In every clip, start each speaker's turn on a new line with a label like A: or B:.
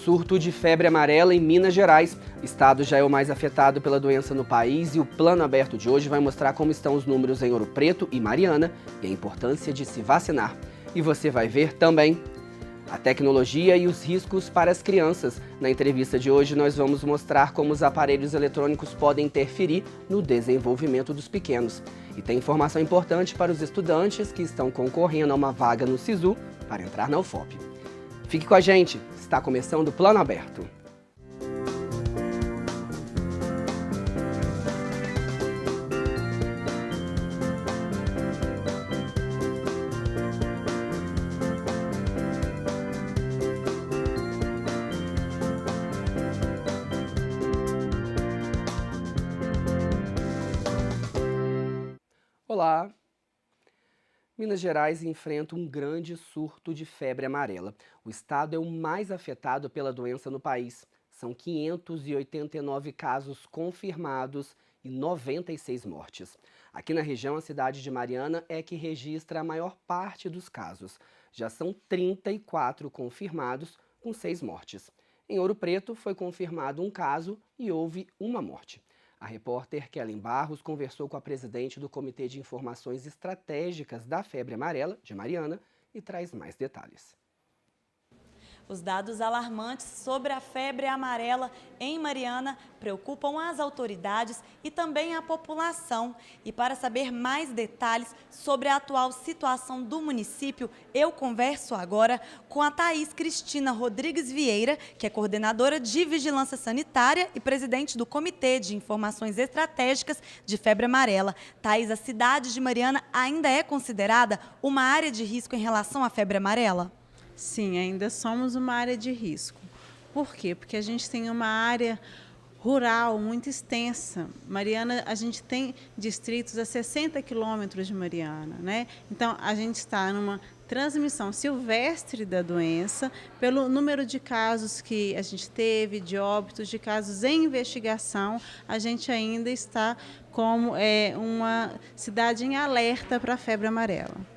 A: Surto de febre amarela em Minas Gerais. O estado já é o mais afetado pela doença no país e o Plano Aberto de hoje vai mostrar como estão os números em Ouro Preto e Mariana e a importância de se vacinar. E você vai ver também a tecnologia e os riscos para as crianças. Na entrevista de hoje nós vamos mostrar como os aparelhos eletrônicos podem interferir no desenvolvimento dos pequenos. E tem informação importante para os estudantes que estão concorrendo a uma vaga no SISU para entrar na UFOP. Fique com a gente, está começando o Plano Aberto. Olá! Minas Gerais enfrenta um grande surto de febre amarela. O estado é o mais afetado pela doença no país. São 589 casos confirmados e 96 mortes. Aqui na região, a cidade de Mariana é que registra a maior parte dos casos. Já são 34 confirmados, com 6 mortes. Em Ouro Preto foi confirmado um caso e houve uma morte. A repórter Kellen Barros conversou com a presidente do Comitê de Informações Estratégicas da Febre Amarela, de Mariana, e traz mais detalhes.
B: Os dados alarmantes sobre a febre amarela em Mariana preocupam as autoridades e também a população. E para saber mais detalhes sobre a atual situação do município, eu converso agora com a Thaís Cristina Rodrigues Vieira, que é coordenadora de Vigilância Sanitária e presidente do Comitê de Informações Estratégicas de Febre Amarela. Thaís, a cidade de Mariana ainda é considerada uma área de risco em relação à febre amarela?
C: Sim, ainda somos uma área de risco. Por quê? Porque a gente tem uma área rural muito extensa. Mariana, a gente tem distritos a 60 quilômetros de Mariana, né? Então, a gente está numa transmissão silvestre da doença, pelo número de casos que a gente teve, de óbitos, de casos em investigação, a gente ainda está como uma cidade em alerta para a febre amarela.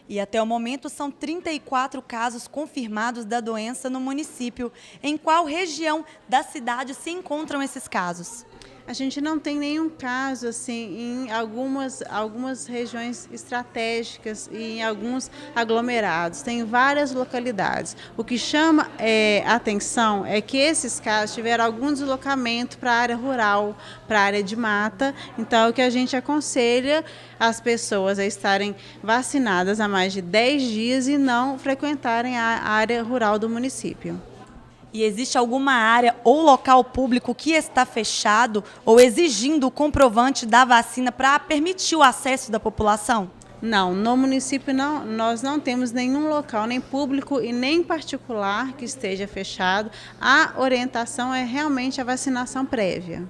B: E até o momento são 34 casos confirmados da doença no município. Em qual região da cidade se encontram esses casos?
C: A gente não tem nenhum caso assim em algumas regiões estratégicas e em alguns aglomerados. Tem várias localidades. O que chama atenção é que esses casos tiveram algum deslocamento para a área rural, para a área de mata. Então, o que a gente aconselha as pessoas a estarem vacinadas há mais de 10 dias e não frequentarem a área rural do município.
B: E existe alguma área ou local público que está fechado ou exigindo o comprovante da vacina para permitir o acesso da população?
C: Não, no município nós não temos nenhum local, nem público e nem particular, que esteja fechado. A orientação é realmente a vacinação prévia.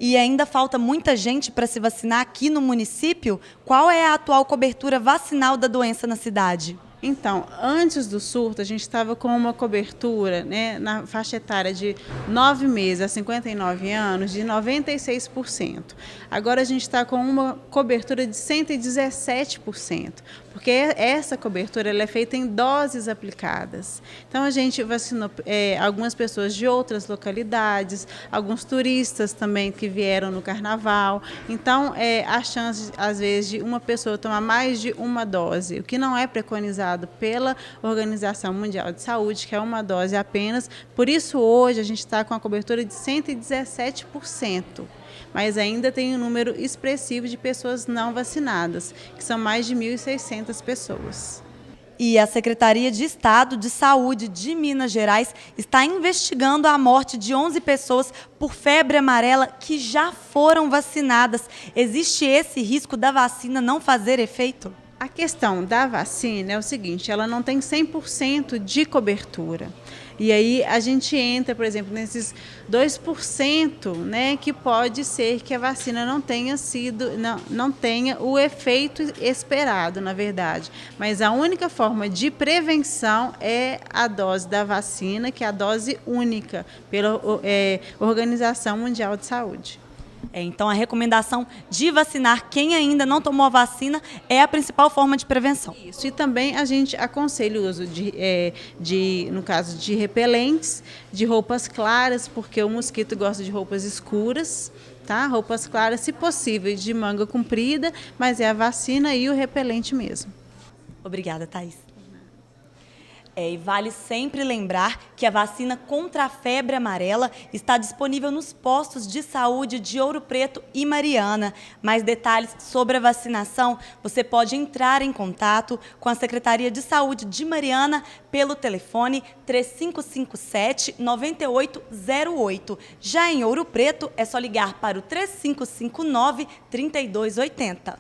B: E ainda falta muita gente para se vacinar aqui no município? Qual é a atual cobertura vacinal da doença na cidade?
C: Então, antes do surto, a gente estava com uma cobertura, né, na faixa etária de 9 meses a 59 anos, de 96%. Agora a gente está com uma cobertura de 117%, porque essa cobertura ela é feita em doses aplicadas. Então, a gente vacinou algumas pessoas de outras localidades, alguns turistas também que vieram no carnaval. Então, a chance, às vezes, de uma pessoa tomar mais de uma dose, o que não é preconizado pela Organização Mundial de Saúde, que é uma dose apenas. Por isso, hoje, a gente está com a cobertura de 117%, mas ainda tem um número expressivo de pessoas não vacinadas, que são mais de 1.600 pessoas.
B: E a Secretaria de Estado de Saúde de Minas Gerais está investigando a morte de 11 pessoas por febre amarela que já foram vacinadas. Existe esse risco da vacina não fazer efeito?
C: A questão da vacina é o seguinte, ela não tem 100% de cobertura. E aí a gente entra, por exemplo, nesses 2%, né, que pode ser que a vacina não tenha o efeito esperado, na verdade. Mas a única forma de prevenção é a dose da vacina, que é a dose única, pela Organização Mundial de Saúde.
B: Então, a recomendação de vacinar quem ainda não tomou a vacina é a principal forma de prevenção.
C: Isso, e também a gente aconselha o uso no caso de repelentes, de roupas claras, porque o mosquito gosta de roupas escuras, tá? Roupas claras, se possível, de manga comprida, mas é a vacina e o repelente mesmo.
B: Obrigada, Thaís. E vale sempre lembrar que a vacina contra a febre amarela está disponível nos postos de saúde de Ouro Preto e Mariana. Mais detalhes sobre a vacinação, você pode entrar em contato com a Secretaria de Saúde de Mariana pelo telefone 3557-9808. Já em Ouro Preto, é só ligar para o 3559-3280.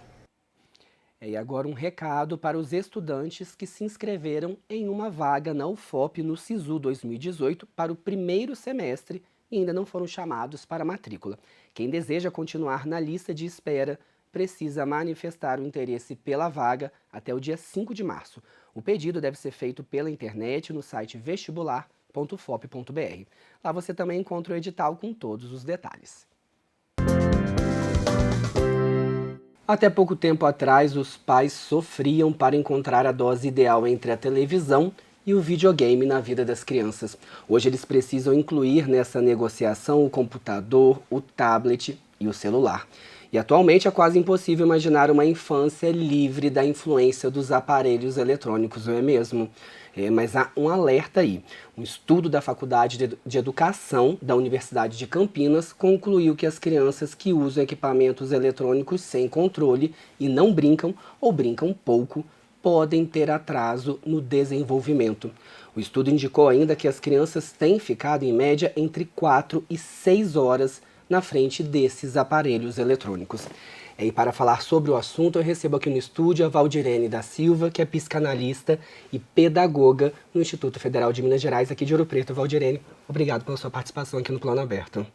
A: E agora um recado para os estudantes que se inscreveram em uma vaga na UFOP no SISU 2018 para o primeiro semestre e ainda não foram chamados para a matrícula. Quem deseja continuar na lista de espera precisa manifestar o interesse pela vaga até o dia 5 de março. O pedido deve ser feito pela internet no site vestibular.ufop.br. Lá você também encontra o edital com todos os detalhes. Até pouco tempo atrás, os pais sofriam para encontrar a dose ideal entre a televisão e o videogame na vida das crianças. Hoje eles precisam incluir nessa negociação o computador, o tablet e o celular. E atualmente é quase impossível imaginar uma infância livre da influência dos aparelhos eletrônicos, não é mesmo? Mas há um alerta aí. Um estudo da Faculdade de Educação da Universidade de Campinas concluiu que as crianças que usam equipamentos eletrônicos sem controle e não brincam ou brincam pouco podem ter atraso no desenvolvimento. O estudo indicou ainda que as crianças têm ficado em média entre 4 e 6 horas na frente desses aparelhos eletrônicos. E para falar sobre o assunto, eu recebo aqui no estúdio a Valdirene da Silva, que é psicanalista e pedagoga no Instituto Federal de Minas Gerais, aqui de Ouro Preto. Valdirene, obrigado pela sua participação aqui no Plano Aberto.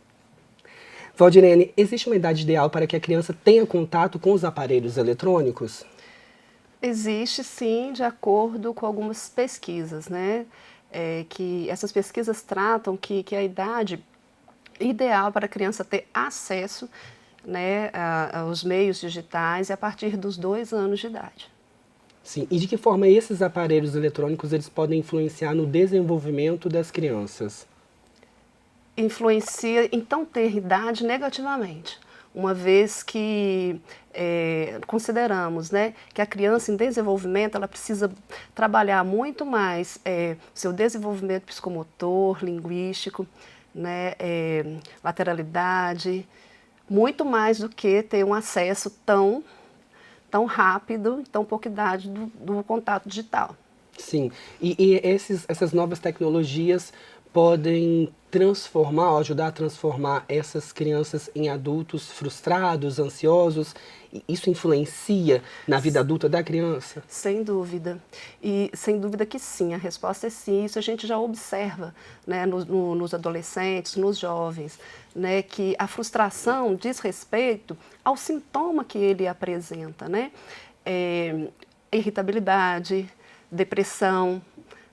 A: Valdirene, existe uma idade ideal para que a criança tenha contato com os aparelhos eletrônicos?
D: Existe, sim, de acordo com algumas pesquisas, né? Que essas pesquisas tratam que a idade ideal para a criança ter acesso, né, aos meios digitais é a partir dos 2 anos de idade.
A: Sim. E de que forma esses aparelhos eletrônicos eles podem influenciar no desenvolvimento das crianças?
D: Influencia em não ter idade negativamente, uma vez que consideramos, né, que a criança em desenvolvimento ela precisa trabalhar muito mais seu desenvolvimento psicomotor, linguístico, né, lateralidade, muito mais do que ter um acesso tão rápido, tão pouca idade do contato digital.
A: Sim, e essas novas tecnologias podem transformar, ou ajudar a transformar essas crianças em adultos frustrados, ansiosos? Isso influencia na vida adulta da criança?
D: Sem dúvida. E sem dúvida que sim, a resposta é sim. Isso a gente já observa, né, nos adolescentes, nos jovens, né, que a frustração diz respeito ao sintoma que ele apresenta, né? Irritabilidade, depressão,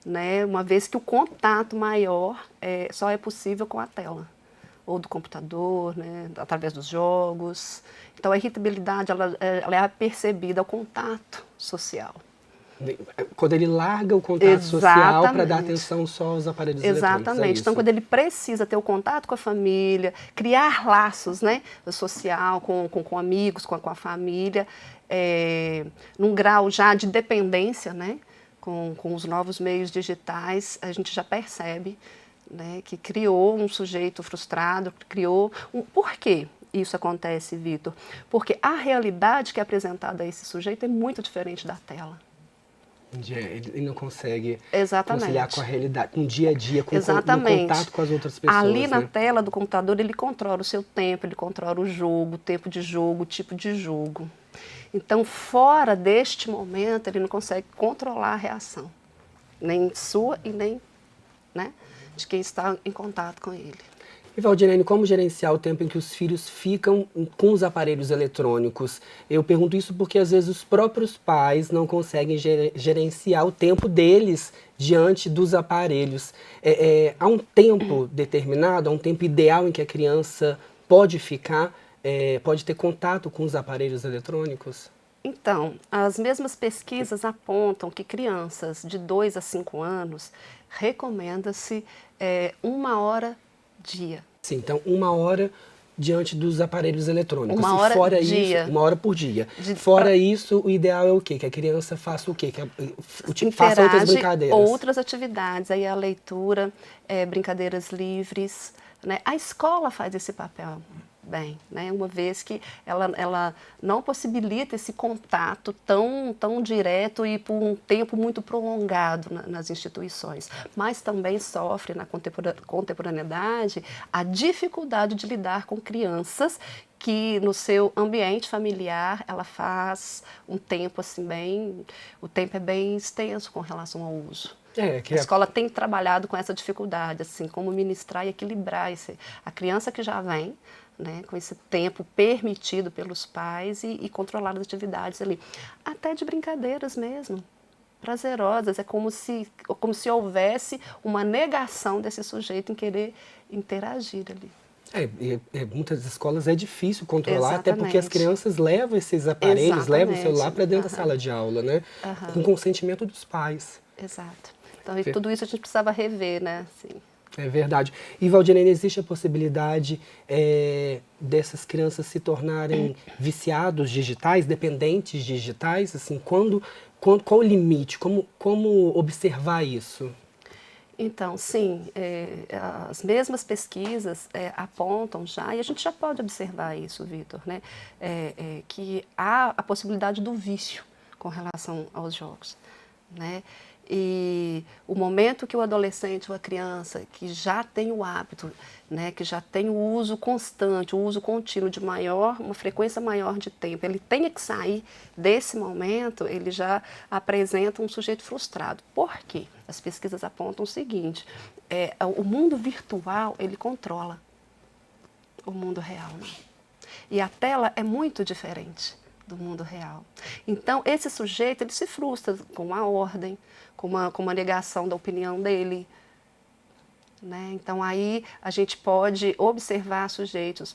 D: né, uma vez que o contato maior só é possível com a tela, ou do computador, né, através dos jogos. Então, a irritabilidade ela é percebida ao contato social.
A: Quando ele larga o contato social para dar atenção só aos aparelhos eletrônicos.
D: Exatamente. Então, quando ele precisa ter o contato com a família, criar laços, né, social com amigos, com a família, num grau já de dependência, né, com os novos meios digitais, a gente já percebe, né, que criou um sujeito frustrado, Por quê isso acontece, Vitor? Porque a realidade que é apresentada a esse sujeito é muito diferente da tela.
A: Ele não consegue
D: conciliar
A: com a realidade, com o dia a dia, com o contato com as outras pessoas.
D: Ali na tela do computador, ele controla o seu tempo, ele controla o jogo, o tempo de jogo, o tipo de jogo. Então, fora deste momento, ele não consegue controlar a reação, nem sua e nem, né, de quem está em contato com ele.
A: E Valdirene, como gerenciar o tempo em que os filhos ficam com os aparelhos eletrônicos? Eu pergunto isso porque às vezes os próprios pais não conseguem gerenciar o tempo deles diante dos aparelhos. Há um tempo determinado, há um tempo ideal em que a criança pode ficar pode ter contato com os aparelhos eletrônicos?
D: Então, as mesmas pesquisas apontam que crianças de 2 a 5 anos recomenda-se 1 hora dia.
A: Sim, então 1 hora diante dos aparelhos eletrônicos.
D: 1 hora
A: fora
D: dia.
A: Isso, 1 hora por dia. Fora isso, o ideal é o quê? Que a criança faça o quê? Faça outras brincadeiras.
D: Outras atividades, aí a leitura, brincadeiras livres, né? A escola faz esse papel bem, né? Uma vez que ela não possibilita esse contato tão direto e por um tempo muito prolongado nas instituições, mas também sofre na contemporaneidade a dificuldade de lidar com crianças que no seu ambiente familiar ela faz um tempo assim o tempo é bem extenso com relação ao uso. A escola tem trabalhado com essa dificuldade, assim, como ministrar e equilibrar a criança que já vem, né, com esse tempo permitido pelos pais e controlar as atividades ali. Até de brincadeiras mesmo, prazerosas. É como se houvesse uma negação desse sujeito em querer interagir ali.
A: Muitas escolas é difícil controlar,
D: Exatamente.
A: até porque as crianças levam esses aparelhos,
D: Exatamente.
A: levam o celular para dentro da sala de aula, né? Com consentimento dos pais.
D: Exato. Então, tudo isso a gente precisava rever, né? Assim.
A: É verdade. E, Valdirene, existe a possibilidade dessas crianças se tornarem viciados digitais, dependentes digitais? Assim, qual o limite? Como observar isso?
D: Então, sim, as mesmas pesquisas apontam já, e a gente já pode observar isso, Vitor, né? Que há a possibilidade do vício com relação aos jogos, né? E o momento que o adolescente ou a criança que já tem o hábito, né, que já tem o uso constante, o uso contínuo de uma frequência maior de tempo, ele tenha que sair desse momento, ele já apresenta um sujeito frustrado. Por quê? As pesquisas apontam o seguinte, o mundo virtual, ele controla o mundo real, né? E a tela é muito diferente do mundo real. Então, esse sujeito, ele se frustra com uma ordem, com uma negação da opinião dele, né? Então, aí a gente pode observar sujeitos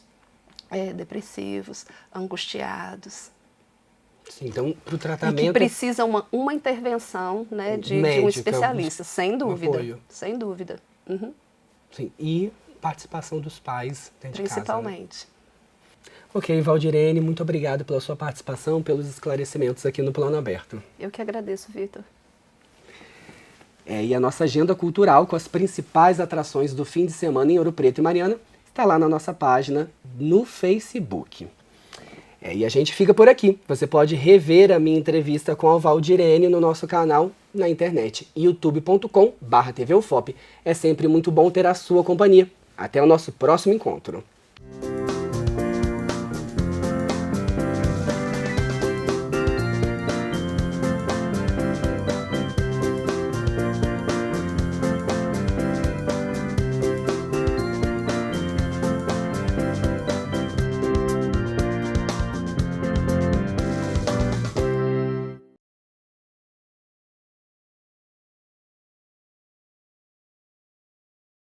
D: depressivos, angustiados.
A: Sim, então, para o tratamento...
D: E que precisam uma intervenção, né, de um especialista, sem dúvida.
A: Apoio.
D: Sem dúvida. Uhum.
A: Sim, e participação dos pais dentro de casa, né?
D: Principalmente.
A: Ok, Valdirene, muito obrigado pela sua participação, pelos esclarecimentos aqui no Plano Aberto.
D: Eu que agradeço, Vitor.
A: E a nossa agenda cultural com as principais atrações do fim de semana em Ouro Preto e Mariana está lá na nossa página no Facebook. E a gente fica por aqui. Você pode rever a minha entrevista com a Valdirene no nosso canal na internet, youtube.com/tvufop. É sempre muito bom ter a sua companhia. Até o nosso próximo encontro.